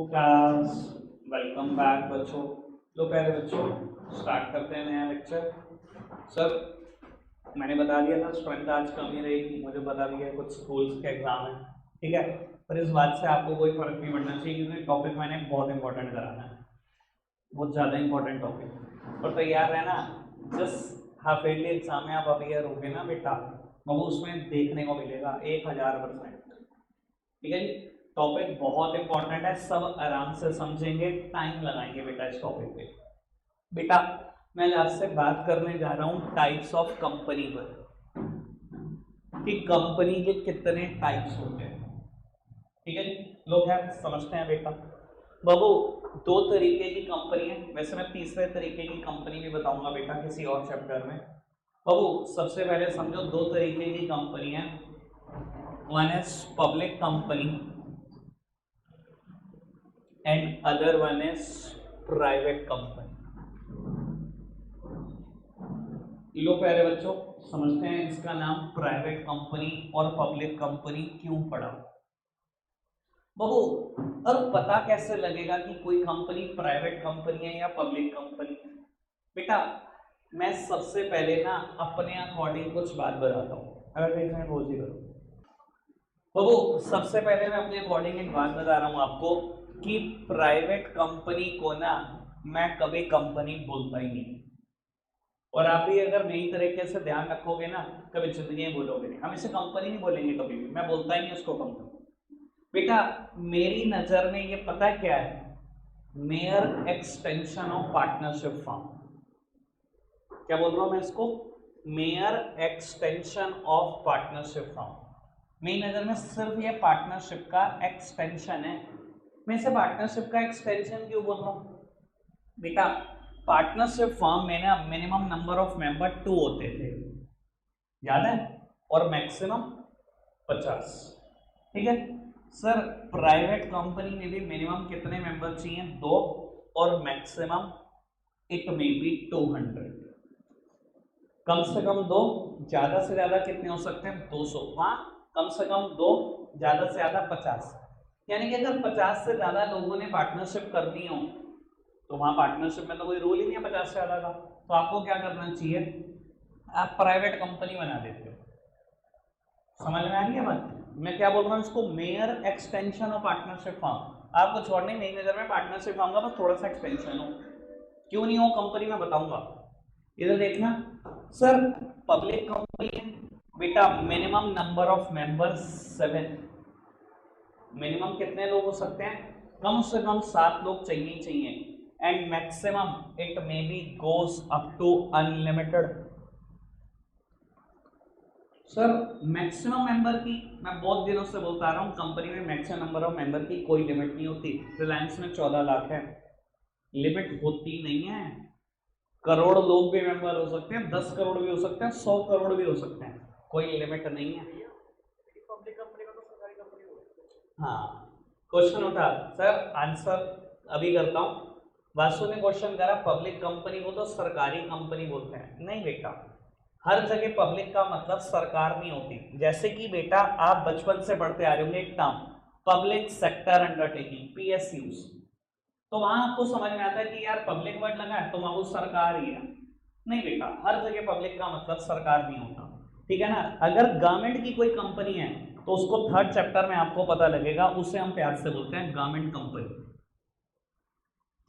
Class, welcome back बच्चों। लो प्यारे बच्चों, स्टार्ट करते हैं नया लेक्चर। सर मैंने बता दिया था स्ट्रेंथ आज कम ही रहेगी, मुझे बता दिया कुछ स्कूल्स के एग्जाम है, ठीक है। पर इस बात से आपको कोई फर्क नहीं पड़ना चाहिए क्योंकि टॉपिक मैंने बहुत इंपॉर्टेंट कराना है, बहुत ज़्यादा इंपॉर्टेंट टॉपिक। और तैयार रहना, जस्ट हाफ ईयरली एग्जाम में आप अपियर होगे ना बेटा, वो उसमें देखने को मिलेगा 1000%, ठीक है जी। टॉपिक बहुत इंपॉर्टेंट है, सब आराम से समझेंगे, टाइम लगाएंगे बेटा इस टॉपिक पे। बेटा मैं आपसे बात करने जा रहा हूँ टाइप्स ऑफ कंपनी पर, कि कंपनी के कितने टाइप्स होते हैं, ठीक है जी। लोग हैं समझते हैं बेटा। बाबू दो तरीके की कंपनी है, वैसे मैं तीसरे तरीके की कंपनी भी बताऊंगा बेटा किसी और चैप्टर में। बाबू सबसे पहले समझो दो तरीके की कंपनी है, one is public company and other one is private company. लो प्यारे बच्चों समझते हैं इसका नाम प्राइवेट कंपनी और पब्लिक कंपनी क्यों पड़ा। बाबू और पता कैसे लगेगा कि कोई कंपनी प्राइवेट कंपनी है या पब्लिक कंपनी? बेटा मैं सबसे पहले ना अपने अकॉर्डिंग कुछ बात बताता हूँ, अगर कहीं मैं बोल ही करूँ। बाबू सबसे पहले मैं अपने अकॉर्डिंग एक बात बता रहा हूँ आपको कि प्राइवेट कंपनी को ना मैं कभी कंपनी बोलता ही नहीं, और आप भी अगर मेरी तरीके से ध्यान रखोगे ना कभी जिंदगी में बोलोगे नहीं, हम इसे कंपनी नहीं बोलेंगे कभी भी, मैं बोलता ही नहीं उसको कंपनी। बेटा मेरी नजर में ये पता क्या है, mayor extension of partnership form. क्या बोल रहा हूं मैं इसको? Mayor extension of partnership form. मेरी नजर में सिर्फ ये पार्टनरशिप का एक्सटेंशन है। मैं इसे पार्टनरशिप का एक्सटेंशन क्यों बोल रहा हूं? बेटा पार्टनरशिप फॉर्म में ना मिनिमम नंबर ऑफ मेंबर 2 होते थे, याद है, और मैक्सिमम 50, ठीक है। सर प्राइवेट कंपनी में भी मिनिमम कितने मेंबर चाहिए? 2, और मैक्सिमम इट मे बी 200। कम से कम 2, ज्यादा से ज्यादा कितने हो सकते हैं? 200। वहां कम से कम 2, ज्यादा से ज्यादा 50। यानी कि अगर 50 से ज्यादा लोगों ने पार्टनरशिप करनी हो तो वहां पार्टनरशिप में तो कोई रूल ही नहीं है 50 से ज्यादा का, तो आपको क्या करना चाहिए? आप प्राइवेट कंपनी बना देते हो। समझ में आ रही है बात? मैं क्या बोल रहा हूँ इसको, mayor extension of partnership form. आपको छोड़ने मेरी नजर में पार्टनरशिप फॉर्म का बस थोड़ा सा एक्सटेंशन हो, क्यों नहीं हो कंपनी में बताऊंगा। इधर देखना सर, पब्लिक कंपनी बेटा minimum number of members 7। Minimum कितने लोग हो सकते हैं? कम से कम 7 लोग चाहिए ही चाहिए, and maximum it may be goes up to unlimited. Sir maximum member की मैं बहुत दिनों से बोलता आ रहा हूँ, कंपनी में मैक्सिमम नंबर ऑफ मेंबर की कोई लिमिट नहीं होती। रिलायंस में 14 लाख है, लिमिट होती नहीं है। करोड़ लोग भी मेंबर हो सकते हैं, 10 करोड़ भी हो सकते हैं, 100 करोड़ भी हो सकते हैं, कोई लिमिट नहीं है। पब्लिक कंपनी का तो सरकारी कंपनी हो। हाँ क्वेश्चन उठा सर, आंसर अभी करता हूँ। वासु ने क्वेश्चन करा पब्लिक कंपनी को तो सरकारी कंपनी बोलते हैं, नहीं बेटा, हर जगह पब्लिक का मतलब सरकार नहीं होती। जैसे कि बेटा आप बचपन से पढ़ते आ रहे होंगे एक term public sector undertaking, PSUs, तो वहां आपको समझ में आता है कि यार पब्लिक वर्ड लगा है तो वहां वो सरकार ही है। नहीं बेटा, हर जगह पब्लिक का मतलब सरकार नहीं होता, ठीक है ना। अगर गवर्नमेंट की कोई कंपनी है तो उसको थर्ड चैप्टर में आपको पता लगेगा, उसे हम प्यार से बोलते हैं गवर्नमेंट कंपनी,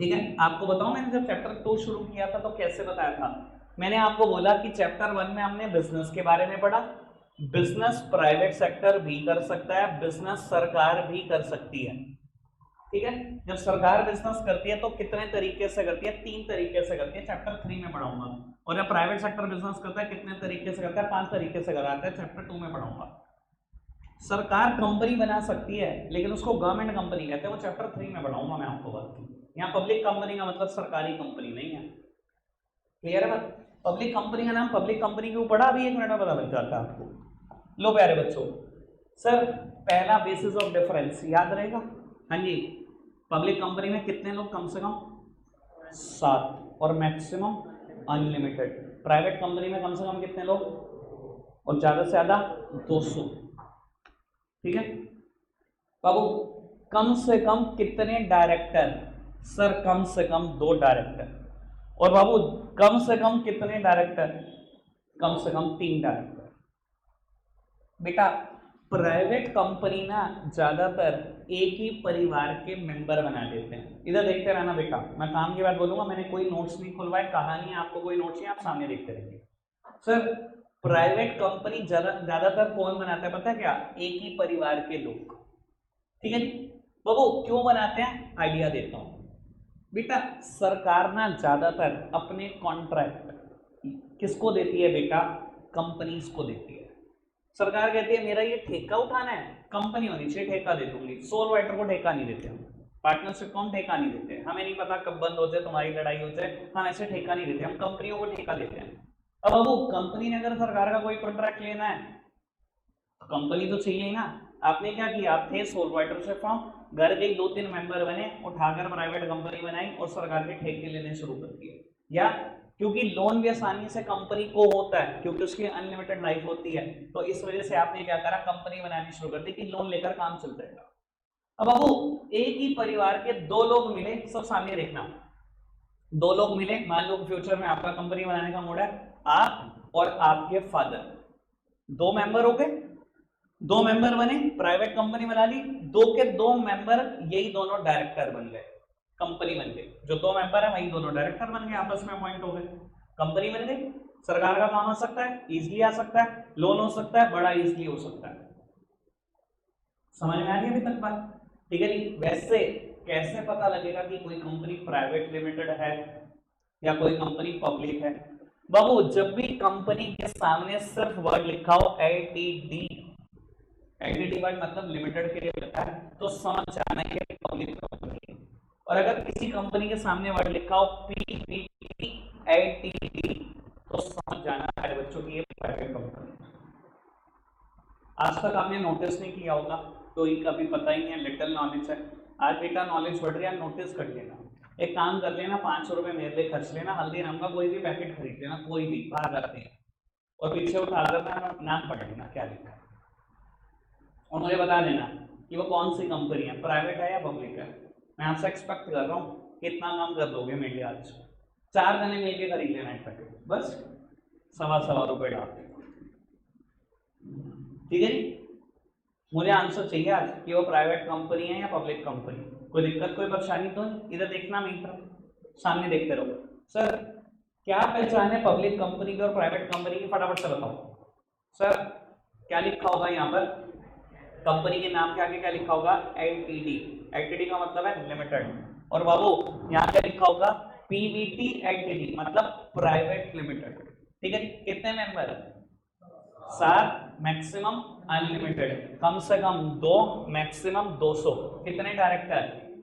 ठीक है। आपको बताऊं मैंने जब चैप्टर 2 शुरू किया था तो कैसे बताया था? मैंने आपको बोला कि चैप्टर 1 में हमने बिजनेस के बारे में पढ़ा, बिजनेस प्राइवेट सेक्टर भी कर सकता है, बिजनेस सरकार भी कर सकती है, ठीक है। जब सरकार बिजनेस करती है तो कितने तरीके से करती है? 3 तरीके से करती है, चैप्टर 3 में पढ़ाऊंगा। और जब प्राइवेट सेक्टर बिजनेस करता है कितने तरीके से करता है? 5 तरीके से कराता है, चैप्टर 2 में पढ़ाऊंगा। सरकार कंपनी बना सकती है लेकिन उसको गवर्नमेंट कंपनी कहते हैं, वो चैप्टर 3 में पढ़ाऊंगा मैं आपको बात। यहाँ पब्लिक कंपनी का मतलब सरकारी कंपनी नहीं है, क्लियर है बात? पब्लिक कंपनी का नाम पब्लिक कंपनी क्यों पड़ा, अभी 1 मिनट में पता लग जाता है आपको। लो प्यारे बच्चों, सर पहला बेसिस ऑफ डिफरेंस याद रहेगा? हाँ जी, पब्लिक कंपनी में कितने लोग? कम से कम 7, और मैक्सिमम अनलिमिटेड। प्राइवेट कंपनी में कम से कम कितने लोग और ज्यादा से ज्यादा 200, ठीक है बाबू। कम से कम कितने डायरेक्टर? सर कम से कम 2 डायरेक्टर। और बाबू कम से कम कितने डायरेक्टर? कम से कम 3 डायरेक्टर। बेटा प्राइवेट कंपनी ना ज्यादातर एक ही परिवार के मेंबर बना देते हैं। इधर देखते रहना बेटा, मैं काम की बात बोलूंगा, मैंने कोई नोट्स नहीं खुलवाए, कहानी आपको कोई नोट्स नहीं, आप सामने देखते रहेंगे। सर प्राइवेट कंपनी ज्यादातर कौन बनाता है पता है क्या? एक ही परिवार के लोग। ठीक है जी बाबू, क्यों बनाते हैं आइडिया देता हूं। बेटा सरकार ना ज्यादातर अपने कॉन्ट्रैक्ट किसको देती है बेटा? कंपनीज को देती है। सरकार कहती है मेरा ये ठेका उठाना है, कंपनी होनी चाहिए ठेका दे दूंगी। सोल राइटर को ठेका नहीं देते हम, पार्टनरशिप को हम ठेका नहीं देते, हमें नहीं पता कब बंद हो जाए, तुम्हारी लड़ाई हो जाए, हम ऐसे ठेका नहीं देते, हम कंपनियों को ठेका देते हैं। अब बाबू कंपनी ने अगर सरकार का कोई कॉन्ट्रैक्ट लेना है तो कंपनी तो चाहिए ही ना। आपने क्या किया? आप थे सोल राइटरशिप फॉर्म, घर के 2-3 मेंबर बने, उठाकर प्राइवेट कंपनी बनाई और सरकार के ठेके लेने शुरू कर दिए। या क्योंकि लोन भी आसानी से कंपनी को होता है, क्योंकि उसकी अनलिमिटेड लाइफ होती है, तो इस वजह से आपने क्या करा? कंपनी बनानी शुरू कर दी कि लोन लेकर काम चल जाएगा। अब बाबू एक ही परिवार के 2 लोग मिले, सब सामने देखना, 2 लोग मिले, मान लो फ्यूचर में आपका कंपनी बनाने का मूड है, आप और आपके फादर 2 मेंबर हो गए, 2 मेंबर बने, प्राइवेट कंपनी बना ली, 2 के 2 मेंबर यही दोनों डायरेक्टर बन गए, कंपनी बन गई। जो 2 मेंबर है वही दोनों डायरेक्टर बन गए, आपस में अपॉइंट हो गए, कंपनी बन गई। सरकार का काम आ सकता है, इजीली आ सकता है, लोन हो सकता है, बड़ा इजीली हो सकता है। समझ में आ रही है अभी तक बात? ठीक है जी। वैसे कैसे पता लगेगा कि कोई कंपनी प्राइवेट लिमिटेड है या कोई कंपनी पब्लिक है? बाबू जब भी कंपनी के सामने सिर्फ वर्ड लिखा हो एलटीडी, एलटीडी वर्ड मतलब लिमिटेड के लिए लिखा है, तो समझ जाना है कि पब्लिक कंपनी है। और अगर किसी कंपनी के सामने वर्ड लिखा हो पीपीटी एलटीडी, तो समझ जाना है बच्चों की ये प्राइवेट कंपनी। आज तक आपने नोटिस नहीं किया होगा तो ये कभी पता ही नहीं है, लिटिल नॉलेज है। आज बेटा नॉलेज बढ़ रही है, नोटिस कर लेना। एक काम कर लेना, 500 रुपए मेरे लिए खर्च लेना, हल्दीराम का कोई भी पैकेट खरीद लेना, कोई भी बाहर जाते हैं, और पीछे उठा कर नाम पढ़ लेना क्या लिखा है, और मुझे बता देना कि वो कौन सी कंपनी है, प्राइवेट है या पब्लिक है। मैं आपसे एक्सपेक्ट कर रहा हूँ कितना काम कर दोगे मेरे लिए आज। 4 जने मिलकर खरीद लेना एक पैकेट, बस सवा रुपए डाल के। ठीक है जी। मुझे आंसर चाहिए आज कि वो प्राइवेट कंपनी है या पब्लिक कंपनी। कोई दिक्कत कोई परेशानी तो नहीं? इधर देखना मेरी तरफ, सामने देखते रहो। सर क्या पहचान है पब्लिक कंपनी की और प्राइवेट कंपनी की, फटाफट से बताओ। सर क्या लिखा होगा यहाँ पर? कंपनी के नाम के आगे क्या लिखा होगा? एलटीडी। एलटीडी का मतलब है लिमिटेड। और बाबू यहाँ क्या लिखा होगा? पीवीटी एलटीडी मतलब प्राइवेट लिमिटेड। ठीक है जी। कितने मेंबर? 7, मैक्सिमम अनलिमिटेड, कम से कम 2, मैक्सिमम 200। कितने डायरेक्टर?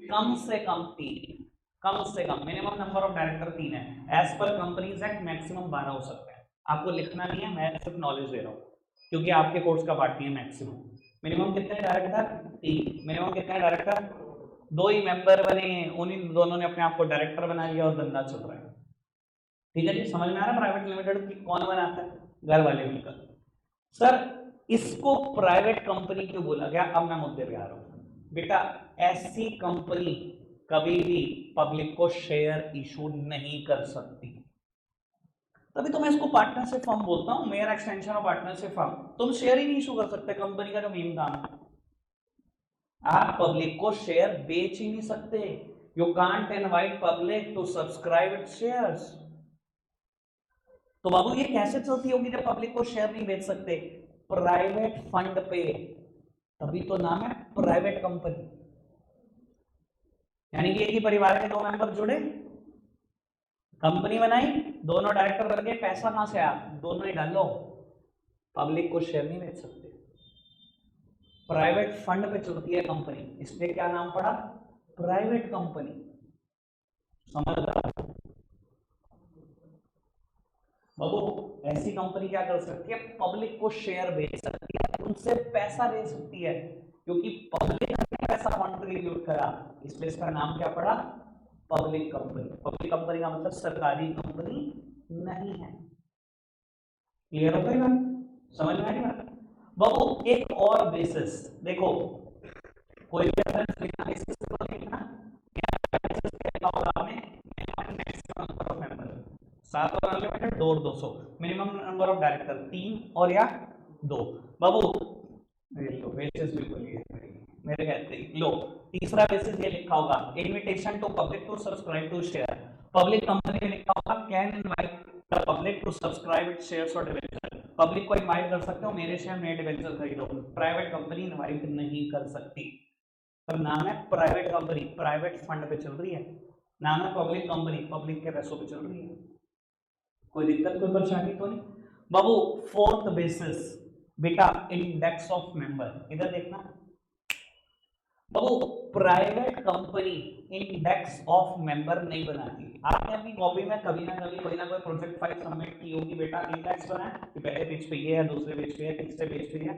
कम से कम 3, कम से कम मिनिमम नंबर ऑफ डायरेक्टर 3 है। As per companies act maximum 12 हो सकते हैं। आपको लिखना नहीं है, मैं सिर्फ नॉलेज दे रहा हूँ क्योंकि आपके कोर्स का पार्ट नहीं है। मैक्सिमम मिनिमम कितने डायरेक्टर? 3। मिनिमम कितने डायरेक्टर? 2 ही मेंबर बने, उन्हीं दोनों ने अपने आप को डायरेक्टर बना लिया और धंधा चल रहा है। ठीक है जी। समझ में आ रहा है प्राइवेट लिमिटेड कौन बनाता है? घर वाले मिलकर। सर इसको प्राइवेट कंपनी क्यों बोला गया? अब मैं मुद्दे पे आ रहा हूं। बेटा ऐसी कंपनी कभी भी पब्लिक को शेयर इशू नहीं कर सकती, तभी तो मैं इसको पार्टनरशिप फर्म बोलता हूं, mayor extension of partnership firm. तुम शेयर ही नहीं इशू कर सकते, कंपनी का जो मेन काम है। आप पब्लिक को शेयर बेच ही नहीं सकते। You can't invite public to subscribe its shares. तो बाबू ये कैसे चलती होगी जब पब्लिक को शेयर नहीं बेच सकते? प्राइवेट फंड पे, तभी तो नाम है प्राइवेट कंपनी। यानी कि एक ही परिवार के 2 मेंबर जुड़े, कंपनी बनाई, दोनों डायरेक्टर बन गए, पैसा कहां से आया? दोनों ही डालो। पब्लिक को शेयर नहीं बेच सकते, प्राइवेट फंड पे चलती है कंपनी, इसलिए क्या नाम पड़ा? Private company. समझ रहा? बाबू ऐसी कंपनी क्या कर सकती है? पब्लिक को शेयर बेच सकती है, उनसे पैसा ले सकती है, क्योंकि पब्लिक ने पैसा कंट्रीब्यूट करा, इसलिए इसका नाम क्या पड़ा? Public company. पब्लिक कंपनी का मतलब सरकारी कंपनी नहीं है। क्लियर हो गई बात? समझ में आई बात? बाबू एक और बेसिस देखो, कोई भी रेफरेंस बिना बेसिस को लिखना, बेसिस पे लिखा होगा आपने minimum maximum number of member 7 और अनलिमिटेड 2 और 200, मिनिमम नंबर ऑफ डायरेक्टर 3 और या 2। बाबू ये लो बेसिस भी बोलिए मेरे कहते ही लो। तीसरा बेसिस ये लिखा होगा invitation to public to subscribe to share, public company में लिखा होगा can invite the public to subscribe its shares और डिबेंचर, पब्लिक को इनवाइट कर सकते हो मेरे शेयर मेरे डिबेंचर खरीदो। प्राइवेट कंपनी इनवाइट नहीं कर सकती, पर नाम है प्राइवेट कंपनी, प्राइवेट फंड पे चल रही है, नाम है पब्लिक कंपनी, पब्लिक के पैसों पे चल रही है। कोई दिक्कत कोई परेशानी तो नहीं बाबू। फोर्थ बेसिस बेटा इंडेक्स ऑफ मेंबर, इधर देखना बाबू, private company index of member नहीं बनाती। आपने अपनी कॉपी में कभी ना कभी कोई ना कोई प्रोजेक्ट फाइल सबमिट की होगी बेटा, इंडेक्स बनाए कि पहले पेज पे ये है, दूसरे पेज पे है, तीसरे पेज पे है।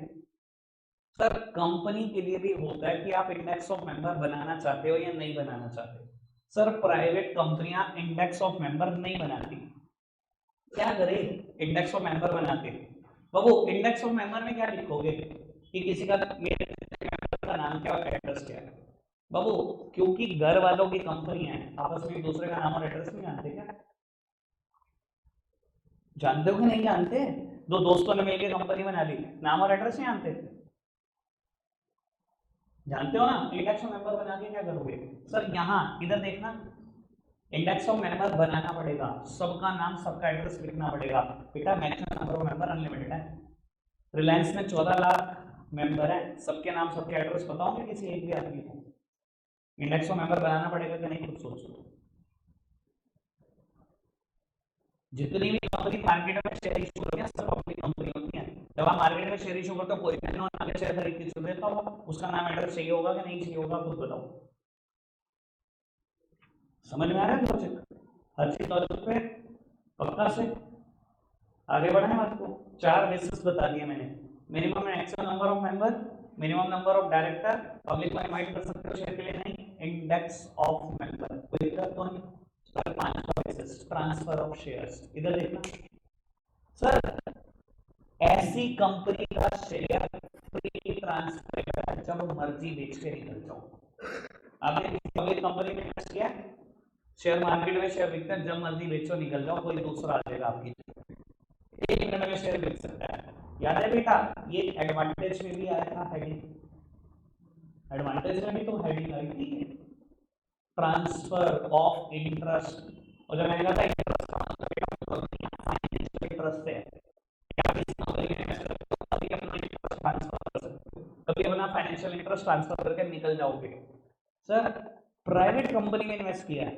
सर कंपनी के लिए भी होता है कि आप इंडेक्स ऑफ मेंबर बनाना चाहते हो या नहीं बनाना चाहते। सर प्राइवेट कंपनियां इंडेक्स ऑफ मेंबर नहीं बनाती, क्या करे इंडेक्स ऑफ मेंबर बनाते। बाबू इंडेक्स ऑफ मेंबर में क्या लिखोगे कि किसी का का नाम क्या और एड्रेस क्या है। बाबू क्योंकि घर वालों की कंपनी है, आपस में एक दूसरे का नाम और एड्रेस नहीं जानते क्या? जानते हो कि नहीं जानते? दो दोस्तों ने मिलकर कंपनी बना ली, नाम और एड्रेस नहीं जानते, जानते हो ना? इंडेक्स ऑफ मेंबर बना के क्या करोगे? सर यहाँ इधर देखना, इंडेक्स ऑफ मेंबर बनाना पड़ेगा, सबका नाम सबका एड्रेस लिखना पड़ेगा बेटा। Maximum number of member unlimited है, रिलायंस में 14 लाख मेंबर है, सबके नाम सबके एड्रेस पता होंगे किसी एक भी आदमी को? इंडेक्स ऑफ मेंबर बनाना पड़ेगा कि नहीं, खुद सोचो। जितनी भी कंपनी मार्केट में शेयर इशू करती है सब पब्लिक कंपनी होती है। जब आप मार्केट में शेयर इशू करते हो कोई भी शेयर खरीद के चल देता होगा, उसका नाम एड्रेस चाहिए होगा कि नहीं चाहिए होगा, खुद बताओ। समझ में आ रहा है लॉजिक? हर चीज लॉजिक पे पक्का से आगे बढ़ाएं बात को। 4 बेसिस बता दिए मैंने, minimum maximum number of member, minimum number of director, public को इनवाइट कर सकते हो शेयर के लिए नहीं, इंडेक्स ऑफ मेंबर, कोई दिक्कत तो नहीं। सर 5वां बेसिस ट्रांसफर ऑफ शेयर्स, इधर देखना सर, ऐसी कंपनी का शेयर फ्री ट्रांसफर जब मर्जी बेच के निकल जाओ। आपने पब्लिक कंपनी में इन्वेस्ट किया, शेयर मार्केट में शेयर बिकते हैं, जब मर्जी बेचो निकल जाओ, कोई दूसरा आ जाएगा आपकी, 1 मिनट में शेयर बिक सकता है। याद है बेटा ये एडवांटेज में भी आया था हेडिंग, एडवांटेज में भी तो हेडिंग आई थी ट्रांसफर ऑफ इंटरेस्ट, और जब मैंने कहा था इंटरेस्ट है कभी अपना फाइनेंशियल इंटरेस्ट ट्रांसफर करके निकल जाओगे। सर प्राइवेट कंपनी में इन्वेस्ट किया है,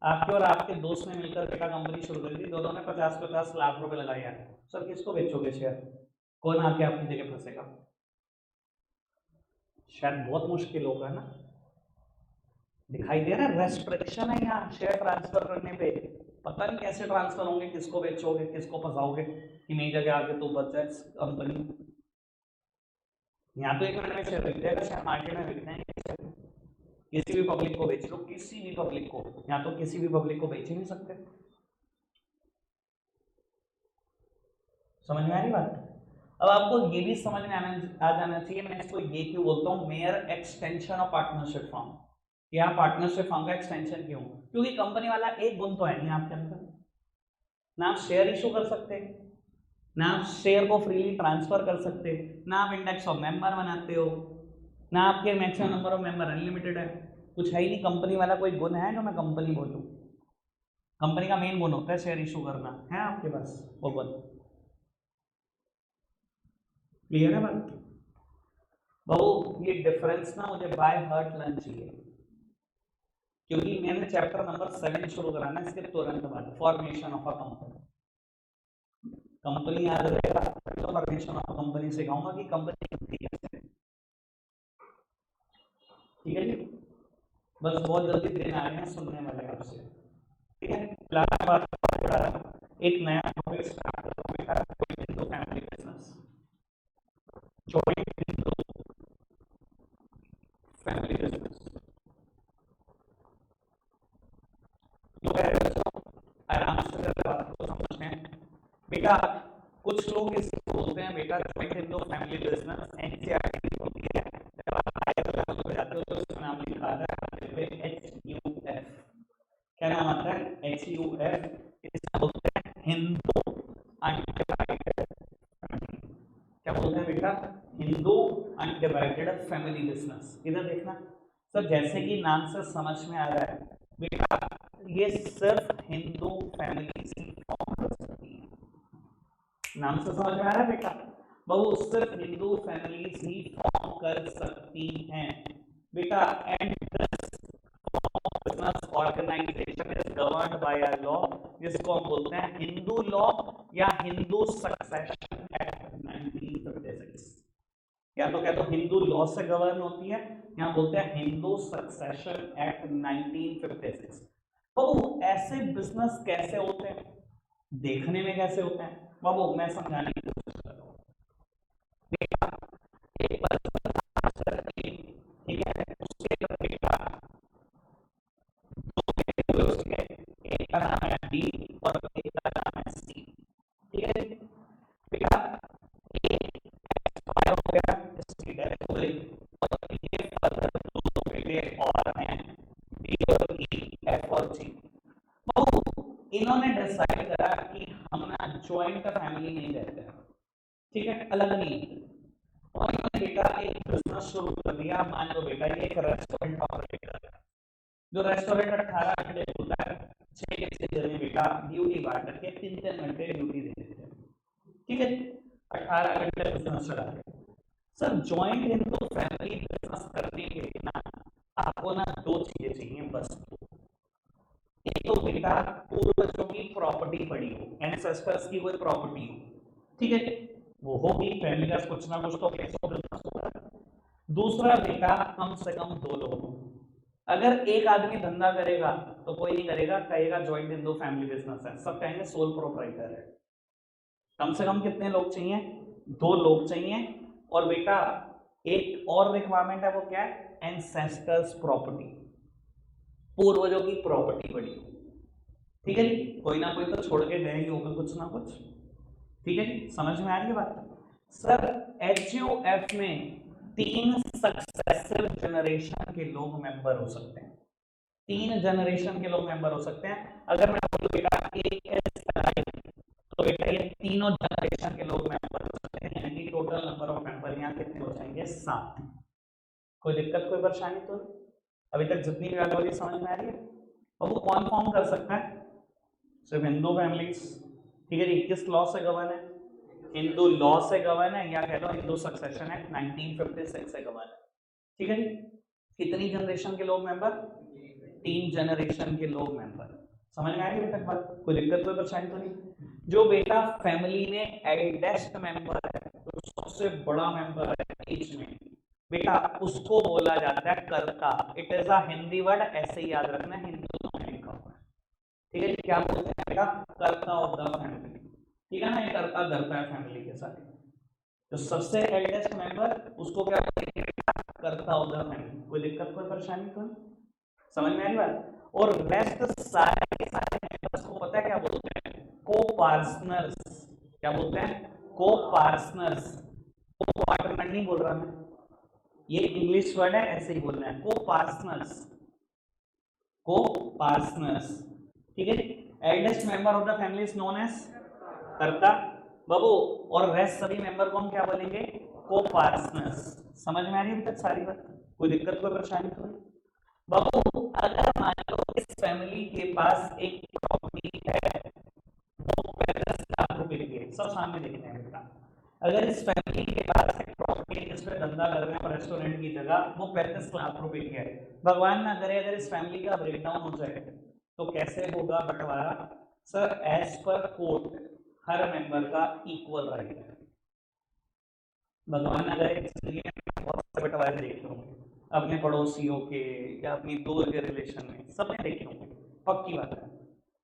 आपके और आपके दोस्त ने मिलकर बेटा कंपनी शुरू कर दी, दोनों ने 50-50 लाख रुपए लगाए हैं। सर किसको बेचोगे शेयर, कौन आके आपकी जगह फंसेगा? शायद बहुत मुश्किल होगा ना। दिखाई दे रहा है रेस्ट्रिक्शन है यहाँ शेयर ट्रांसफर करने पे, पता नहीं कैसे ट्रांसफर होंगे, किसको बेचोगे, किसको फंसाओगे कि मेरी जगह आके तो बच जाए कंपनी। यहाँ तो 1 मिनट में शेयर बिक जाएगा, शेयर मार्केट में बिकते हैं, किसी भी पब्लिक को बेच लो, किसी भी पब्लिक को, यहाँ तो किसी भी पब्लिक को बेच ही नहीं सकते। समझ में आ रही बात? अब आपको ये भी समझ में आ जाना चाहिए, मैं इसको ये क्यों बोलता हूँ mayor extension of partnership form, या पार्टनरशिप फॉर्म का एक्सटेंशन क्यों? क्योंकि कंपनी वाला एक गुण तो है नहीं आपके अंदर, ना आप शेयर इशू कर सकते, ना आप शेयर को फ्रीली ट्रांसफर कर सकते, ना आप इंडेक्स ऑफ मेंबर बनाते हो, ना आपके maximum number of member unlimited है, कुछ है ही नहीं। कंपनी वाला कोई गुण है जो मैं कंपनी बोलूं? कंपनी का मेन गुण होता है शेयर इशू करना, है आपके पास वो गुण? क्लियर है बात? बहु ये डिफरेंस ना मुझे बाय हार्ट लर्न चाहिए, क्योंकि मैंने चैप्टर नंबर 7 शुरू कराना है इसके तुरंत बाद, formation of a company. Company याद रहेगा तो फॉर्मेशन ऑफ कंपनी सिखाऊंगा कि कंपनी बनती है, ठीक है जी। बस बहुत जल्दी दिन आ रहे हैं सुनने वाले आपसे, ठीक है। एक नया टॉपिक स्टार्ट करो, फैमिली बिजनेस, फैमिली बिजनेस। आराम से बात को समझते हैं बेटा। कुछ लोग इसे बोलते हैं बेटा जॉइंट इन दो फैमिली बिजनेस, एनसीईआरटी होती है, जब आप हायर लेवल पे जाते हो पे HUF, क्या नाम आता है? HUF, इसका बोलते हैं हिंदू अनडिवाइडेड, क्या बोलते हैं बेटा? Hindu undivided family business. इधर देखना सर, जैसे कि नाम से समझ में आ रहा है बेटा, ये सिर्फ हिंदू फैमिली ही फॉर्म कर सकती है। नाम से समझ में आ रहा है बेटा, वो सिर्फ हिंदू फैमिली ही फॉर्म कर सकती हैं बेटा। And business organization is governed by a law, जिसको हम बोलते हैं हिंदू लॉ या हिंदू सक्सेशन एक्ट 1956। या तो क्या, तो हिंदू लॉ से गवर्न होती है, यहाँ बोलते हैं हिंदू सक्सेशन एक्ट 1956। बाबू ऐसे बिजनेस कैसे होते हैं, देखने में कैसे होते हैं बाबू, मैं समझाने की कोशिश कर रहा हूँ। एक ठीक है, उसके बेटा एक का नाम है डी और एक का नाम है सी, ठीक है बेटा। हो गया, इसकी डेथ हो गई, और ये फर्दर दो बेटे और हैं, डी और ई, एफ और जी। इन्होंने डिसाइड करा कि हम ना ज्वाइंट फैमिली नहीं रहते हैं, ठीक है, अलग नहीं, और इन्होंने बेटा एक बिजनेस शुरू कर दिया। मान लो बेटा ये एक रेस्टोरेंट ऑपरेटर है, जो रेस्टोरेंट 18 घंटे खुलता है, 6 के 6 जने बेटा ड्यूटी बांट करके 3-3 घंटे ड्यूटी दे देते हैं, ठीक है, 18 घंटे बिजनेस चला रहे। Sir joint Hindu family business करने के लिए ना आपको ना 2 चीजें चाहिए बस। एक तो बेटा पूर्वजों की प्रॉपर्टी पड़ी हो, एंसेस्टर्स की कोई प्रॉपर्टी हो, ठीक है, वो होगी, फैमिली का कुछ ना कुछ तो बिजनेस होगा। दूसरा बेटा कम से कम 2 लोग हो। अगर एक आदमी धंधा करेगा तो कोई नहीं करेगा, कहेगा ज्वाइंट हिंदू फैमिली बिजनेस है, सब कहेंगे सोल प्रोप्राइटर है। कम से कम कितने लोग चाहिए? 2 लोग चाहिए। और बेटा एक और रिक्वायरमेंट है, वो क्या है? एंसेस्टर्स प्रॉपर्टी, पूर्वजों की प्रॉपर्टी बड़ी, ठीक है जी, कोई ना कोई तो छोड़ के गए होगा कुछ ना कुछ, ठीक है जी, समझ में आ रही है बात? सर HUF में 3 सक्सेसिव जनरेशन के लोग मेंबर हो सकते हैं, 3 जनरेशन के लोग मेंबर हो सकते हैं। अगर मैं बोलूं बेटा तो बेटा ये तीनों जनरेशन के लोग मेंबर हो सकते हैं, यानी टोटल नंबर ऑफ मेंबर यहाँ कितने हो जाएंगे? 7। कोई दिक्कत कोई परेशानी तो? अभी तक जितनी भी बात हो रही समझ में आ रही है? और वो कौन फॉर्म कर सकता है? सिर्फ हिंदू फैमिलीज, ठीक है जी। किस लॉ से गवर्न है? हिंदू लॉ से गवर्न है, या कह लो हिंदू सक्सेशन एक्ट 1956 से गवर्न है, ठीक है जी। कितनी जनरेशन के लोग मेंबर? 3 जनरेशन के लोग मेंबर। समझ में आ रही है तक बात? कोई दिक्कत कोई परेशानी तो नहीं? जो बेटा फैमिली में एल्डेस्ट मेंबर है, तो सबसे बड़ा मेंबर है बीच में बेटा, उसको बोला जाता है कर्ता। It is a Hindi word, ऐसे ही याद रखना, हिंदू में लिखा हुआ है, ठीक है। क्या बोलते हैं बेटा? कर्ता ऑफ द फैमिली, ठीक है ना, ये कर्ता करता है फैमिली के साथ। तो सबसे एल्डेस्ट मेंबर उसको क्या बोलते हैं? कर्ता ऑफ द फैमिली। कोई दिक्कत कोई परेशानी तो? समझ में आ रही बात? और रेस्ट सारे के सारे मेंबर्स को पता है क्या बोलते हैं? को पार्टनर्स। क्या बोलते हैं? को पार्टनर्स। को पार्टनर नहीं बोल रहा मैं, ये इंग्लिश वर्ड है, ऐसे ही बोलना है, को पार्टनर्स, को पार्टनर्स, ठीक है। Eldest member of the family is known as karta बाबू, और रेस्ट सभी मेंबर को हम क्या बोलेंगे? को पार्टनर्स। समझ में आ रही है अभी तक सारी बात? कोई दिक्कत कोई परेशानी तो नहीं बाबू? अगर मान लो इस फैमिली के पास एक प्रॉपर्टी है, वो 35 लाख रुपए की है, सब सामने देखते हैं बेटा। अगर इस फैमिली के पास एक प्रॉपर्टी जिस पे धंधा कर रहे हैं रेस्टोरेंट की जगह, वो 35 लाख रुपए की है, भगवान ना करे अगर इस फैमिली का ब्रेकडाउन हो जाए तो कैसे होगा बंटवारा? सर एज पर कोर्ट हर मेंबर का इक्वल राइट है। भगवान ना करे बहुत से बंटवारे देखे होंगे अपने पड़ोसियों के या अपनी दूर के रिलेशन में, सबने देखे होंगे, पक्की बात है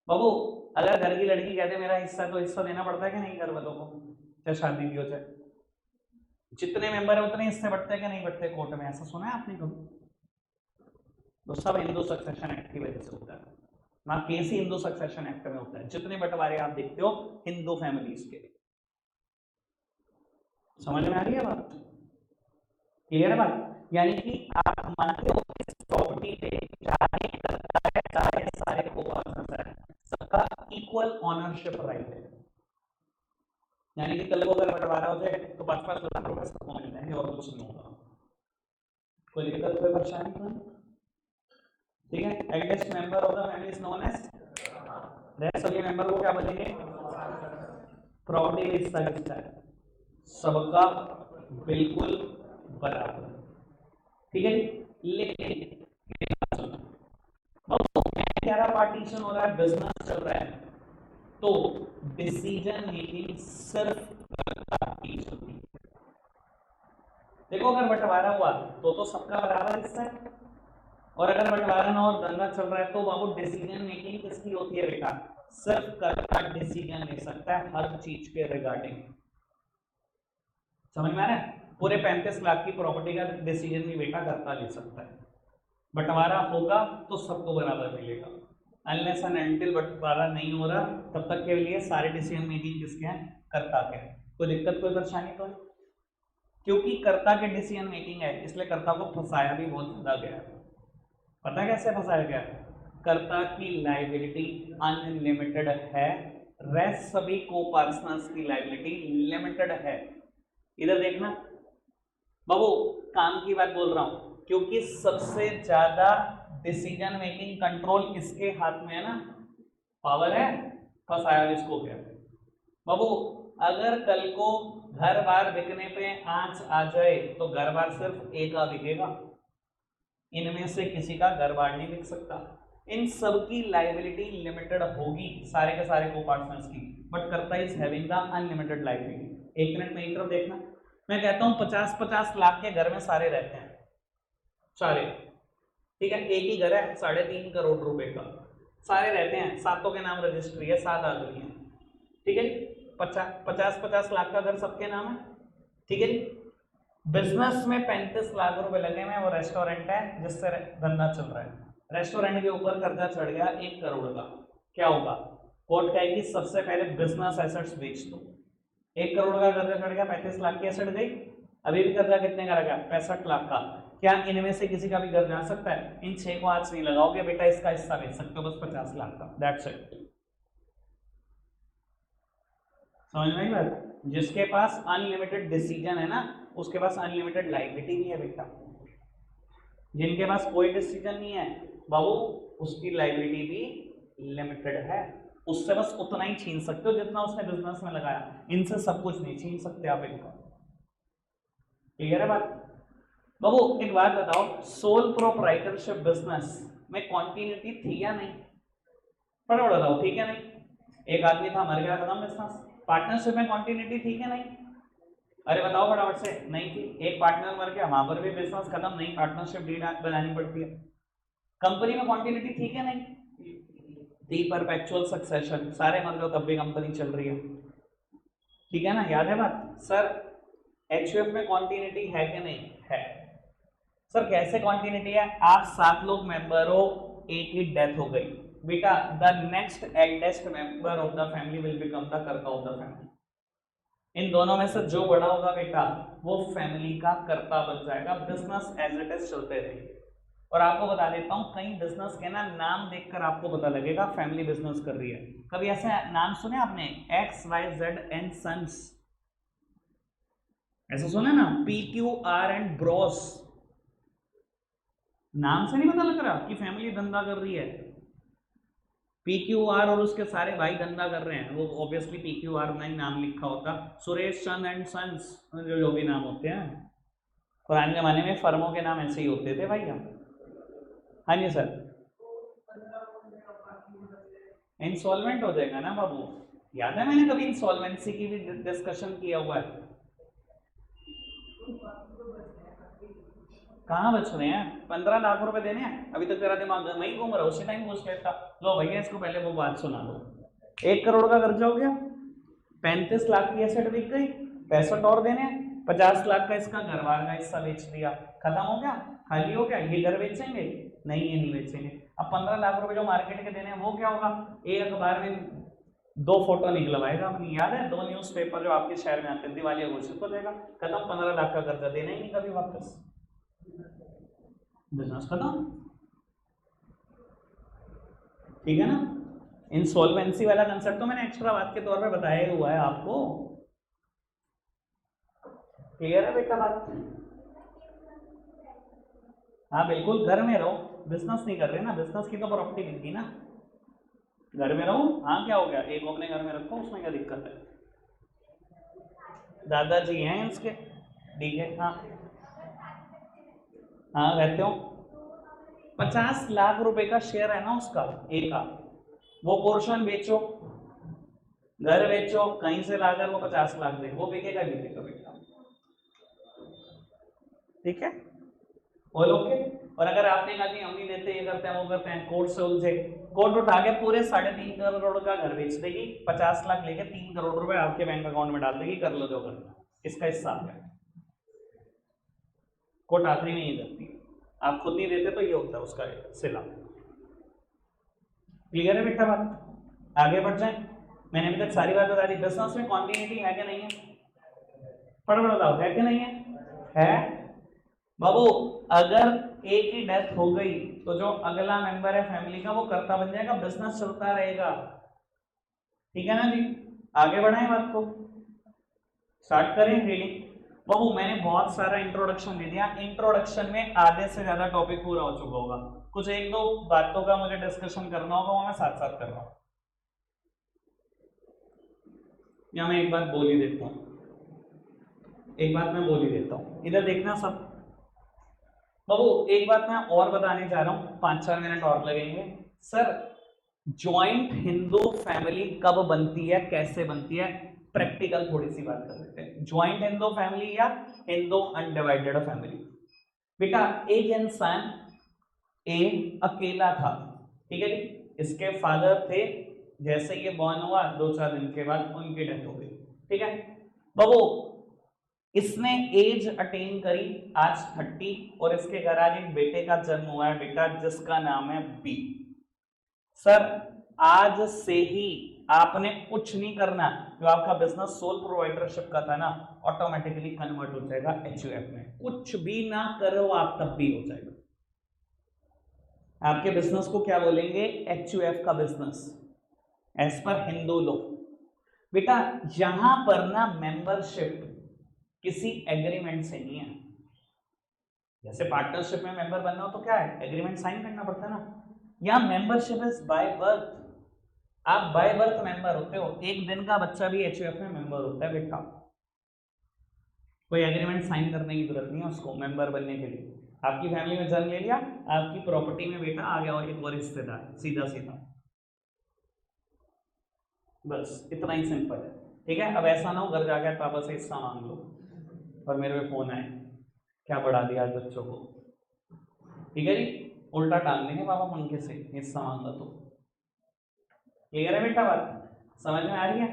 बाबू। अगर घर की लड़की कहते मेरा हिस्सा, तो हिस्सा देना पड़ता है कि नहीं घर वालों को, चाहे शादी भी हो जाए? जितने मेंबर है उतने हिस्से बढ़ते हैं कि नहीं बढ़ते कोर्ट में? ऐसा सुना है आपने कभी? तो सब हिंदू सक्सेशन एक्ट की वजह से होता है ना, केस ही हिंदू सक्सेशन एक्ट में होता है। जितने बंटवारे आप देखते हो हिंदू फैमिलीज के, समझ में आ रही है बात? क्लियर है बात? यानी कि आप मानते हो इस प्रॉपर्टी पे पार्टनरशिप राइट है, यानी कि कल को अगर बंटवारा हो जाए तो 5-5 लाख रुपए सबको मिल जाएंगे और कुछ नहीं होगा। कोई दिक्कत कोई परेशानी तो नहीं, ठीक है। Eldest member of the family is known as, rest सभी मेंबर को क्या बोलेंगे, प्रॉपर्टी हिस्सा किसका है, सबका बिल्कुल बराबर, ठीक है। लेकिन क्या पार्टीशन हो रहा है, बिजनेस चल रहा है, तो डिसीजन मेकिंग सिर्फ की होती है। देखो अगर बंटवारा हुआ तो सबका बराबर हिस्सा है, और अगर बंटवारा ना और धंधा चल रहा है तो बाबू डिसीजन मेकिंग किसकी होती है बेटा, सिर्फ कर्ता डिसीजन ले सकता है हर चीज के रिगार्डिंग। समझ में आ रहा है, पूरे 35 लाख की प्रॉपर्टी का डिसीजन भी बेटा कर्ता ले सकता है। बंटवारा होगा तो सबको बराबर मिलेगा, अनलेस एंड अनटिल बंटवारा नहीं हो रहा तब तक के लिए सारे डिसीजन मेकिंग किसके हैं, कर्ता के। कोई दिक्कत कोई परेशानी तो नहीं, क्योंकि कर्ता के डिसीजन मेकिंग है इसलिए कर्ता को फंसाया भी बहुत ज्यादा गया है। पता है कैसे फंसाया गया, कर्ता की लायबिलिटी अनलिमिटेड है, रेस्ट सभी को पर्सनल्स की लायबिलिटी लिमिटेड है। इधर देखना बाबू, काम की बात बोल रहा हूं, क्योंकि सबसे ज्यादा डिसीजन मेकिंग कंट्रोल किसके हाथ में है ना, पावर है, फंसाया इसको क्या बाबू। अगर कल को घर बार बिकने पे आंच आ जाए तो घर बार सिर्फ एक का बिकेगा, इनमें से किसी का घर बार नहीं बिक सकता। इन सब की लायबिलिटी लिमिटेड होगी, सारे के सारे को पार्टनर्स की, बट कर्ता is having the unlimited liability. एक मिनट में एक तरफ देखना, मैं कहता हूं 50-50 लाख के घर में सारे रहते हैं, सारे, ठीक है। एक ही घर है 3.5 करोड़ रुपए का, सारे रहते हैं, सातों के नाम रजिस्ट्री है, 7 आदमी है, ठीक है। 50-50 लाख का घर सबके नाम है, ठीक है। बिजनेस में 35 लाख रुपए लगे हुए हैं, वो रेस्टोरेंट है जिससे धंधा चल रहा है, रेस्टोरेंट के ऊपर कर्जा चढ़ गया 1 करोड़ का, क्या होगा, कोर्ट कहेगी सबसे पहले बिजनेस एसेट्स बेच दो। 1 करोड़ का कर्जा चढ़ गया, 35 लाख की एसेट गई, अभी भी कर्जा कितने का लगा, 65 लाख का। क्या इनमें से किसी का भी घर जा सकता है, इन 6 को हाथ नहीं लगाओगे बेटा, इसका हिस्सा बेच सकते हो बस 50 लाख का, दैट्स इट। समझ में आई बात, जिसके पास अनलिमिटेड डिसीजन है ना उसके पास अनलिमिटेड लायबिलिटी भी है बेटा, जिनके पास कोई डिसीजन नहीं है बाबू उसकी लायबिलिटी भी लिमिटेड है, उससे बस उतना ही छीन सकते हो जितना उसने बिजनेस में लगाया, इनसे सब कुछ नहीं छीन सकते आप इनका। क्लियर है बात बाबू। एक बात बताओ, सोल प्रोप्राइटरशिप बिजनेस में कॉन्टिन्यूटी थी या नहीं, फटाफट बताओ, ठीक है नहीं, एक आदमी था मर गया खत्म बिजनेस, पार्टनरशिप में कॉन्टिन्यूटी थी क्या नहीं, अरे बताओ फटाफट से, नहीं थी, एक पार्टनर मर गया वहां पर भी बिजनेस खत्म, नहीं पार्टनरशिप डीड बनानी पड़ती है। कंपनी में कॉन्टिन्यूटी थी क्या नहीं, थी, परपेचुअल सक्सेशन, सारे मर गए तब भी कंपनी चल रही है, ठीक है ना, याद है बात। सर एचयूएफ में कॉन्टिन्यूटी है कि नहीं है, सर कैसे कॉन्टिन्यूटी है, आप 7 लोग मेंबर हो, एक ही डेथ हो गई बेटा, the next eldest member of the family will become the कर्ता ऑफ द फैमिली, इन दोनों में से जो बड़ा होगा बेटा वो फैमिली का कर्ता बन जाएगा, बिजनेस एज इट इज चलते रहेंगे। और आपको बता देता हूं कई बिजनेस के ना नाम देखकर आपको पता लगेगा फैमिली बिजनेस कर रही है, कभी ऐसे नाम सुने आपने, XYZ एंड सन्स, ऐसा सुना ना, PQR एंड ब्रोस, नाम से नहीं पता लग रहा कि फैमिली धंधा कर रही है, PQR और उसके सारे भाई धंधा कर रहे हैं, वो ऑब्वियसली PQR में ही नाम लिखा होता, सुरेश चंद एंड सन्स, जो भी नाम होते हैं, पुराने जमाने में फर्मों के नाम ऐसे ही होते थे भैया। हाँ जी सर, इंसॉल्वेंट हो जाएगा ना बाबू, याद है मैंने कभी इंसॉल्वेंसी की भी डिस्कशन किया हुआ है, कहाँ बच रहे हैं, 15 लाख रुपए देने हैं, अभी तक तेरा दिमाग वहीं घूम रहा, उसी टाइम पूछ लेता, लो भैया इसको पहले वो बात सुना दो, 1 करोड़ का कर्जा हो गया, 35 लाख की एसेट बिक गई, 65 और देने, 50 लाख का इसका घर वार का हिस्सा बेच दिया, खत्म हो गया, खाली हो गया, ये घर बेचेंगे नहीं, ये नहीं बेचेंगे। अब 15 लाख रुपए जो मार्केट के देने हैं वो क्या होगा, एक अखबार में 2 फोटो निकलवाएगा अपनी, याद है 2 न्यूज़पेपर जो आपके शहर में आते हैं, दिवालिया घोषित हो जाएगा, खत्म, 15 लाख का कर्जा देना ही नहीं कभी वापस, बिजनेस खत्म, ठीक है ना। इंसॉल्वेंसी वाला कंसेप्ट तो मैंने एक्स्ट्रा बात के तौर पे बताया ही हुआ है आपको। क्लियर है बेटा बात? हाँ बिल्कुल, घर में रहो, बिजनेस नहीं कर रहे ना, बिजनेस की तो प्रॉपर्टी मिलती ना, घर में रहो। हाँ क्या हो गया, एक अपने घर में रखो, उसमें क्या दिक्कत है? दादाजी हैं इसके, ठीक है। हाँ हाँ रहते हो। 50 लाख रुपए का शेयर है ना उसका, एक का, वो पोर्शन बेचो, घर बेचो, कहीं से लाकर वो 50 लाख दे, वो बिकेगा बिकेगा बेटा, ठीक है। बोल ओके। और अगर आपने कहा कि हम नहीं देते, ये करते हैं वो करते हैं, कोर्ट से उलझे, कोर्ट उठा के पूरे 3.5 करोड़ का घर बेच देगी, 50 लाख लेके 3 करोड़ रुपए आपके बैंक अकाउंट में डाल देगी, कर लो जो करना, इसका हिस्सा आ गया। कोर्ट आखिरी में ये करती है, आप खुद नहीं देते तो ये होता है उसका सिला। क्लियर है बेटा बात? आगे बढ़ जाए। मैंने अभी तक सारी बात बता दी। बिजनेस में कॉन्टिन्यूटी है कि नहीं है? पढ़ बताओ, है कि नहीं है? है बाबू। अगर एक ही डेथ हो गई तो जो अगला मेंबर है फैमिली का वो कर्ता बन जाएगा, बिजनेस चलता रहेगा, ठीक है ना जी। आगे बढ़ाएं बात को, स्टार्ट करें रीडिंग। बाबू मैंने बहुत सारा इंट्रोडक्शन दे दिया, इंट्रोडक्शन में आधे से ज्यादा टॉपिक पूरा हो चुका होगा, कुछ एक दो बातों का मुझे डिस्कशन करना होगा, वो मैं साथ साथ कर रहा हूं, या मैं एक बात बोल ही देता हूं, एक बात मैं बोल ही देता हूं, इधर देखना सब। बाबू एक बात मैं और बताने जा रहा हूं, 5-4 मिनट और लगेंगे। सर ज्वाइंट हिंदू फैमिली कब बनती है, कैसे बनती है, प्रैक्टिकल थोड़ी सी बात कर लेते हैं। ज्वाइंट हिंदू फैमिली या हिंदू अनडिवाइडेड फैमिली। बेटा एक इंसान ए अकेला था, ठीक है जी, इसके फादर थे, जैसे ये बॉर्न हुआ 2-4 दिन के बाद उनकी डेथ हो गई, ठीक है। बाबू इसने एज अटेन करी आज 30, और इसके घर आज एक बेटे का जन्म हुआ है बेटा, जिसका नाम है बी। सर आज से ही आपने कुछ नहीं करना, जो आपका बिजनेस सोल प्रोवाइडरशिप का था ना, ऑटोमेटिकली कन्वर्ट हो जाएगा एचयूएफ में, कुछ भी ना करो आप तब भी हो जाएगा। आपके बिजनेस को क्या बोलेंगे? एचयूएफ का business, as per Hindu law. बेटा यहां पर ना मेंबरशिप किसी एग्रीमेंट से नहीं है, जैसे पार्टनरशिप में मेंबर बनना हो तो क्या है, एग्रीमेंट साइन करना पड़ता है ना, या मेंबरशिप इज बाय बर्थ, आप बाय बर्थ मेंबर होते हो, एक दिन का बच्चा भी एचयूएफ में मेंबर होता है बेटा, कोई एग्रीमेंट साइन करने की जरूरत नहीं है उसको मेंबर बनने के लिए। आपकी फैमिली में जन्म ले लिया, आपकी प्रॉपर्टी में बेटा आ गया एक और हिस्सेदार, सीधा सीधा, बस इतना ही सिंपल है, ठीक है। अब ऐसा ना हो घर जाकर पापा से हिस्सा मांग लो और मेरे पे फोन आए क्या बढ़ा दिया आज बच्चों को, ठीक है जी, उल्टा टांग देंगे पापा पंखे से हिस्सा मांगा तो। क्लियर है बेटा बात? समझ में आ रही है?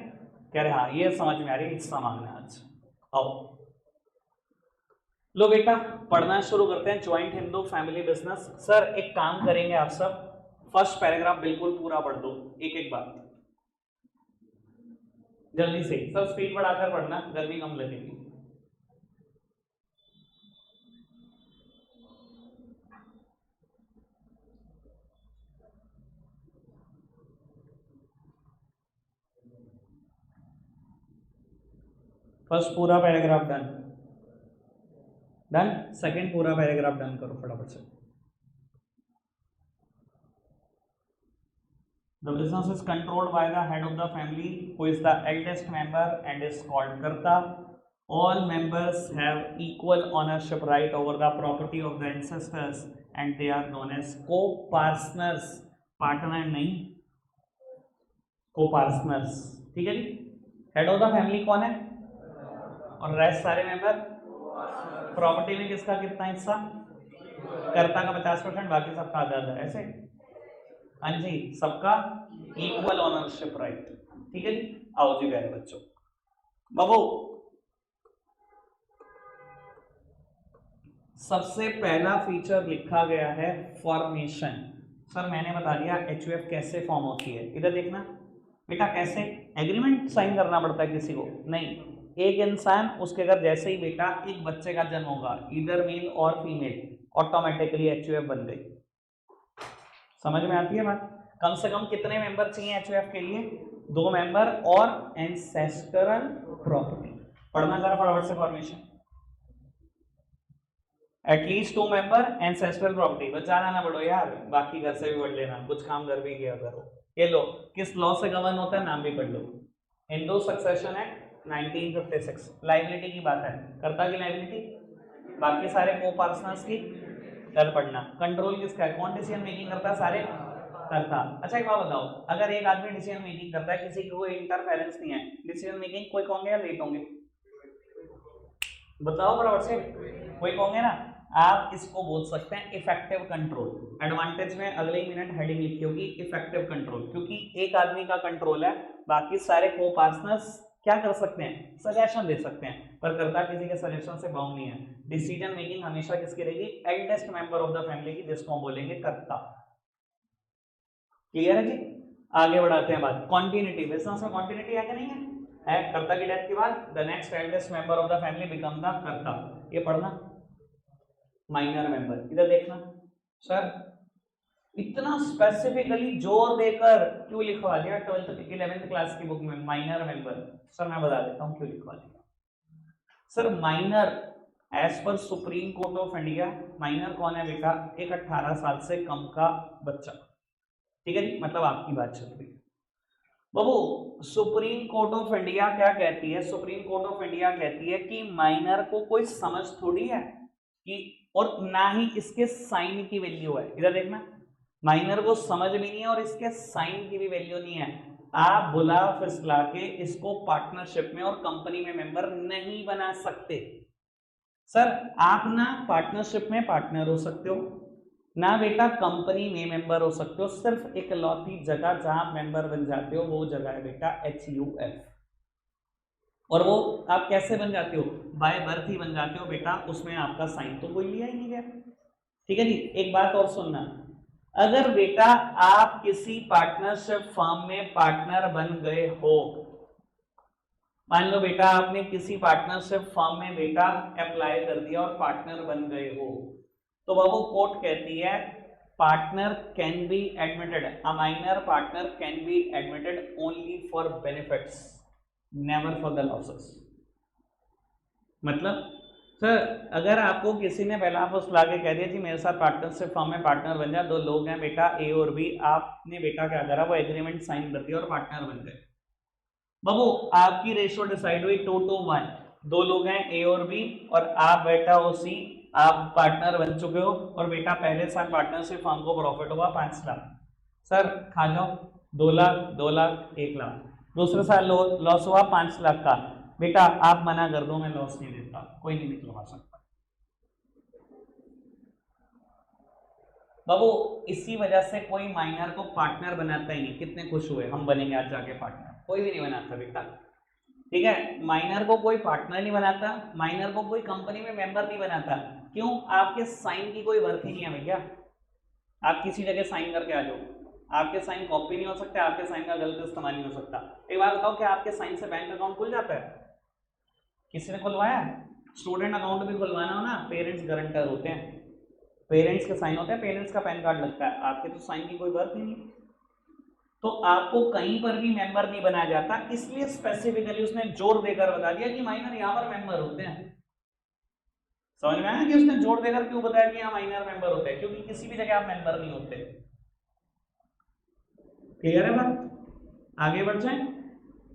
कह रहे हाँ ये समझ में आ रही है, हिस्सा मांगना आज। आओ लो बेटा पढ़ना शुरू करते हैं, joint Hindu family business. Sir एक काम करेंगे आप सब, फर्स्ट पैराग्राफ बिल्कुल पूरा पढ़ दो, एक एक बात जल्दी से, सब स्पीड बढ़ाकर पढ़ना, गर्मी कम लगेगी। फर्स्ट पूरा पैराग्राफ डन, डन। सेकंड पूरा पैराग्राफ डन करो फटाफट से। The business is controlled by the head of the family, who is the eldest member and is called Karta. All members have equal ownership right over the property of the ancestors and they are known as co-partners, partner नहीं, co-partners, ठीक है जी। Head of the family कौन है और rest सारे member, property में किसका कितना हिस्सा, कर्ता का 50%, बाकी सबका आधा, ऐसे। हाँ जी सबका इक्वल ओनरशिप राइट, ठीक है जी। आओ जी प्यारे बच्चों, बाबू सबसे पहला फीचर लिखा गया है फॉर्मेशन। सर मैंने बता दिया एचयूएफ कैसे फॉर्म होती है, इधर देखना बेटा, कैसे एग्रीमेंट साइन करना पड़ता है किसी को नहीं, एक इंसान उसके घर जैसे ही बेटा एक बच्चे का जन्म होगा, इधर मेल और फीमेल, ऑटोमेटिकली एचयूएफ बन गई। समझ में आती है बात? कम से कम कितने मेंबर चाहिए एचयूएफ के लिए? 2 मेंबर और एंसेस्टरल प्रॉपर्टी। पढ़ना जरा फटाफट से formation. At least 2 member ancestral property. बस जाना ना पढ़ो यार, बाकी घर से भी पढ़ लेना, कुछ काम घर भी किया करो। ये लो, किस लॉ से गवर्न होता है नाम भी पढ़ लो। Hindu succession act 1956। लाइबिलिटी की बात है, कर्ता की लाइबिलिटी, बाकी सारे को पर्सनल्स की। कल पढ़ना। कंट्रोल किसका है? कौन डिसीजन मेकिंग करता है? सारे करता। अच्छा एक बात बताओ, अगर एक आदमी डिसीजन मेकिंग करता है, किसी को कोई इंटरफेरेंस नहीं है, डिसीजन मेकिंग कोई कहोगे या लेट होंगे? बताओ बराबर से, कोई कहोगे ना। आप इसको बोल सकते हैं इफेक्टिव कंट्रोल। एडवांटेज में अगले ही मिनट हेडिंग लिखी होगी इफेक्टिव कंट्रोल, क्योंकि एक आदमी का कंट्रोल है, बाकी सारे को पार्टनर्स क्या कर सकते हैं? सजेशन दे सकते हैं, पर कर्ता किसी के सजेशन से बाउंड नहीं है। डिसीजन मेकिंग हमेशा किसकी रहेगी? Eldest member of the family की, जिसको हम बोलेंगे कर्ता। क्लियर है जी? आगे बढ़ाते हैं बात। कॉन्टिन्यूटी, बिजनेस में कॉन्टिन्यूटी है कि नहीं है? कर्ता की डेथ के बाद the next eldest member of the family become the कर्ता। ये पढ़ना। माइनर मेंबर, इधर देखना। सर इतना स्पेसिफिकली जोर देकर क्यों लिखवा दिया 12th 11th क्लास की बुक में माइनर मेंबर? सर मैं बता देता हूं क्यों लिखवा दिया। सर माइनर एज पर Supreme Court of India, minor कौन है बेटा? एक 18 साल से कम का बच्चा। ठीक है जी, मतलब आपकी बात चल रही है बाबू। सुप्रीम कोर्ट ऑफ इंडिया क्या कहती है? सुप्रीम कोर्ट ऑफ इंडिया कहती है कि माइनर को कोई समझ थोड़ी है कि, और ना ही इसके साइन की वैल्यू है। इधर देखना, माइनर को समझ भी नहीं है और इसके साइन की भी वैल्यू नहीं है। आप बुला फिसला के इसको पार्टनरशिप में और कंपनी में मेंबर नहीं बना सकते। सर आप ना पार्टनरशिप में पार्टनर हो सकते हो, ना बेटा कंपनी में मेंबर हो सकते हो। सिर्फ एक लौती जगह जहां आप मेंबर बन जाते हो वो जगह है बेटा HUF। और वो आप कैसे बन जाते हो? बाय बर्थ ही बन जाते हो बेटा, उसमें आपका साइन तो कोई लिया ही नहीं गया। ठीक है जी, एक बात और सुनना, अगर बेटा आप किसी पार्टनरशिप फर्म में पार्टनर बन गए हो, मान लो बेटा आपने किसी पार्टनरशिप फर्म में बेटा अप्लाई कर दिया और पार्टनर बन गए हो, तो बाबू कोर्ट कहती है partner can be admitted, a minor partner can be admitted only for benefits, never for the losses. मतलब सर अगर आपको किसी ने पहला फुसला के कह दिया जी मेरे साथ पार्टनरशिप फर्म में पार्टनर बन जा, 2 लोग हैं बेटा ए और बी, आपने बेटा क्या करा? वो एग्रीमेंट साइन कर दिया और पार्टनर बन गए। बाबू आपकी रेशियो डिसाइड हुई 2 to 1, 2 लोग हैं ए और बी, और आप बेटा हो सी, आप पार्टनर बन चुके हो, और बेटा पहले साल पार्टनरशिप फर्म को प्रॉफिट हुआ 5 लाख। सर खा जाओ, 2 लाख 2 लाख 1 लाख। दूसरे साल लॉस हुआ 5 लाख का, बेटा आप मना कर दो मैं लॉस नहीं देता, कोई नहीं निकलवा सकता। बाबू इसी वजह से कोई माइनर को पार्टनर बनाता ही नहीं। कितने खुश हुए हम बनेंगे आज जाके पार्टनर? कोई भी नहीं बनाता बेटा। ठीक है, माइनर को कोई पार्टनर नहीं बनाता, माइनर को कोई कंपनी में मेंबर नहीं बनाता। क्यों? आपके साइन की कोई वर्थ ही नहीं है भैया। आप किसी जगह साइन करके आ जाओ, आपके साइन कॉपी नहीं हो सकते, आपके साइन का गलत इस्तेमाल नहीं हो सकता। एक बात बताओ, क्या आपके साइन से बैंक अकाउंट खुल जाता है? किसी ने खुलवाया? स्टूडेंट अकाउंट भी खुलवाना हो ना, पेरेंट्स गारंटर होते हैं, पेरेंट्स के साइन होते हैं, पेरेंट्स का पैन कार्ड लगता है, आपके तो साइन की कोई वर्थ ही नहीं। तो आपको कहीं पर भी मेंबर नहीं बनाया जाता, इसलिए स्पेसिफिकली उसने जोर देकर बता दिया कि माइनर यहां पर मेंबर होते हैं। समझ में आया कि उसने जोर देकर क्यों बताया कि यहां माइनर मेंबर होते हैं? क्योंकि किसी भी जगह आप मेंबर नहीं होते। क्लियर है बात? आगे बढ़ जाए,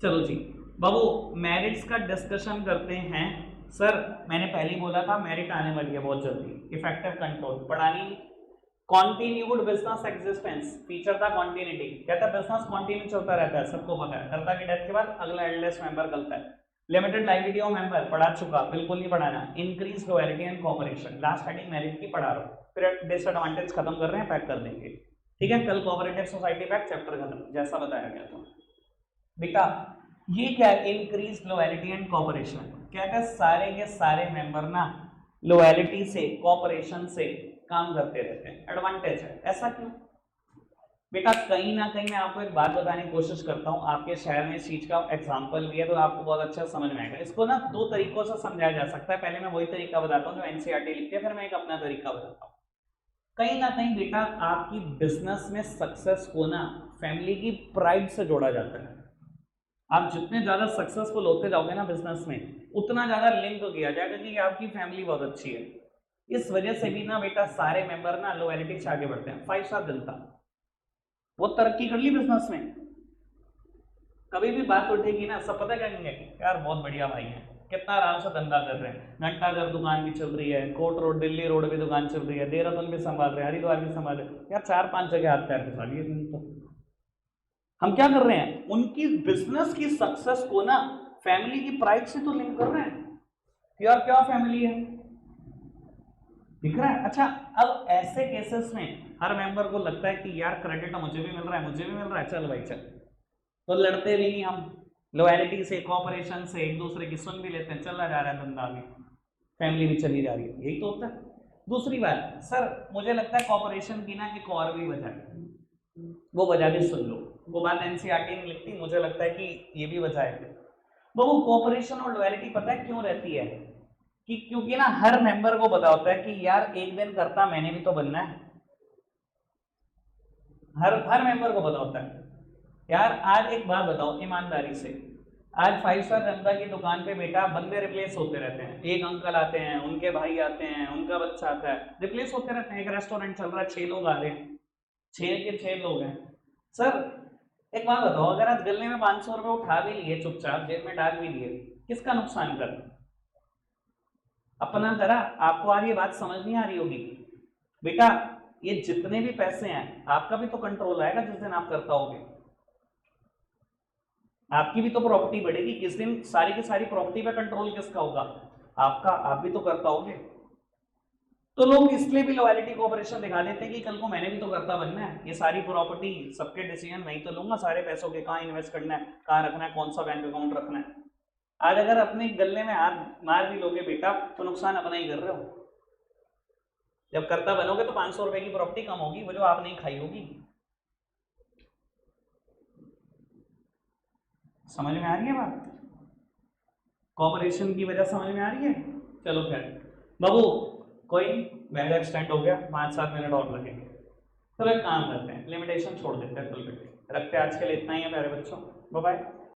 चलो जी बाबू मेरिट्स का डिस्कशन करते हैं। सर मैंने पहले ही बोला था मेरिट आने वाली है बहुत जल्दी। इफेक्टिव कंट्रोल पढ़ानी। कॉन्टिन्यूड बिजनेस एक्जिस्टेंस, फीचर था कॉन्टिन्यूटी। कहता है बिजनेस कॉन्टिन्यू चलता रहता है, सबको पता है। कर्ता की डेथ के बाद अगला एल्डेस्ट मेंबर करता है। लिमिटेड लाइबिलिटी ऑफ मेंबर पढ़ा चुका, बिल्कुल नहीं पढ़ाना। Increase loyalty and cooperation, last heading merit की पढ़ा रहा हूं, फिर डिसएडवांटेज खत्म कर रहे हैं, पैक कर देंगे। ठीक है, कल कोऑपरेटिव सोसाइटी पैक चैप्टर खत्म, जैसा बताया गया था बेटा। ये क्या है? Increase loyalty and cooperation. कहता है सारे के सारे मेंबर ना लॉयल्टी से कोऑपरेशन से काम करते रहते हैं, एडवांटेज है। ऐसा क्यों बेटा? कहीं ना कहीं मैं आपको एक बात बताने की कोशिश करता हूं, आपके शहर में इस चीज का एग्जांपल भी है तो आपको बहुत अच्छा समझ में आएगा। इसको ना 2 तरीकों से समझाया जा सकता है। पहले मैं वही तरीका बताता हूं जो एनसीईआरटी लिखती है, फिर मैं एक अपना तरीका बताता हूं। कहीं ना कहीं बेटा आपकी बिजनेस में सक्सेस को ना फैमिली की प्राइड से जोड़ा जाता है। आप जितने ज्यादा सक्सेसफुल होते जाओगे ना बिजनेस में, उतना ज्यादा लिंक किया जाएगा कि आपकी फैमिली बहुत अच्छी है। इस वजह से भी ना बेटा सारे मेंबर ना लॉयल्टी से आगे बढ़ते हैं। 5 स्टार जनता वो तरक्की कर ली बिजनेस में, कभी भी बात उठेगी ना सब पता क्या कहेंगे, यार बहुत बढ़िया भाई है, कितना आराम से धंधा कर रहे हैं, घंटाघर दुकान भी चल रही है, कोट रोड दिल्ली रोड भी दुकान चल रही है, देहरादून भी संभाल रहे हैं, हरिद्वार भी संभाल रहे हैं, यार 4-5 जगह हाथ पैर फंसा लिए। तो हम क्या कर रहे हैं, उनकी बिजनेस की सक्सेस को ना फैमिली की प्राइड से तो लिंक कर रहे हैं कि यार क्या फैमिली है, दिख रहा है। अच्छा, अब ऐसे केसेस में हर मेंबर को लगता है कि यार क्रेडिट मुझे भी मिल रहा है, मुझे भी मिल रहा है, चल भाई चल, तो लड़ते भी नहीं हम, लॉयल्टी से कोऑपरेशन से एक दूसरे की सुन भी लेते हैं, चला जा रहा है धंधा भी, फैमिली भी चली जा रही है, यही तो होता है। दूसरी बात सर, मुझे लगता है कोऑपरेशन की ना एक और भी वजह है, वो वजह भी सुन लो, वो बात एनसीईआरटी नहीं लिखती, मुझे लगता है कि ये भी वजह है। वो कोऑपरेशन और लॉयल्टी पता है क्यों रहती है, कि क्योंकि ना हर मेंबर को पता होता है कि यार एक दिन करता मैंने भी तो बनना है। हर मेंबर को पता होता है यार, आज एक बात बताओ ईमानदारी से, आज 5 स्टार जनता की दुकान पे बेटा बंदे रिप्लेस होते रहते हैं, एक अंकल आते हैं, उनके भाई आते हैं, उनका बच्चा आता है, रिप्लेस होते रहते हैं। एक रेस्टोरेंट चल रहा है, 6 लोग आ रहे हैं, 6 के 6 लोग हैं। सर एक बात बताओ, अगर आज गले में 500 रुपए उठा भी लिए, चुपचाप जेब में डाल भी लिए, किसका नुकसान कर, अपना करा। आपको आज ये बात समझ नहीं आ रही होगी बेटा, ये जितने भी पैसे हैं आपका भी तो कंट्रोल आएगा जिस दिन आप करता होगे, आपकी भी तो प्रॉपर्टी बढ़ेगी किस दिन, सारी की सारी प्रॉपर्टी पे कंट्रोल किसका होगा, आपका, आप भी तो करता होगे। तो लोग इसलिए भी लॉयल्टी कोऑपरेशन दिखा देते हैं कि कल को मैंने भी तो करता बनना है, ये सारी प्रॉपर्टी सबके डिसीजन मैं ही तो लूंगा, सारे पैसों के कहाँ इन्वेस्ट करना है, कहाँ रखना है, कौन सा बैंक अकाउंट रखना है। आज अगर अपने गले में हाथ मार भी लोगे बेटा तो नुकसान अपना ही कर रहे हो। जब करता बनोगे तो 500 रुपए की प्रॉपर्टी कम होगी, वो जो आप नहीं खाई होगी। समझ में आ रही है बात, कोऑपरेशन की वजह समझ में आ रही है। चलो खैर बाबू, कोई नहीं, वैल्यू एक्सटेंड हो गया, 5-7 मिनट और लगेंगे। चलो एक काम करते हैं, लिमिटेशन छोड़ देते हैं, कल रखते हैं, आज के लिए इतना ही है प्यारे बच्चों, बाय बाय।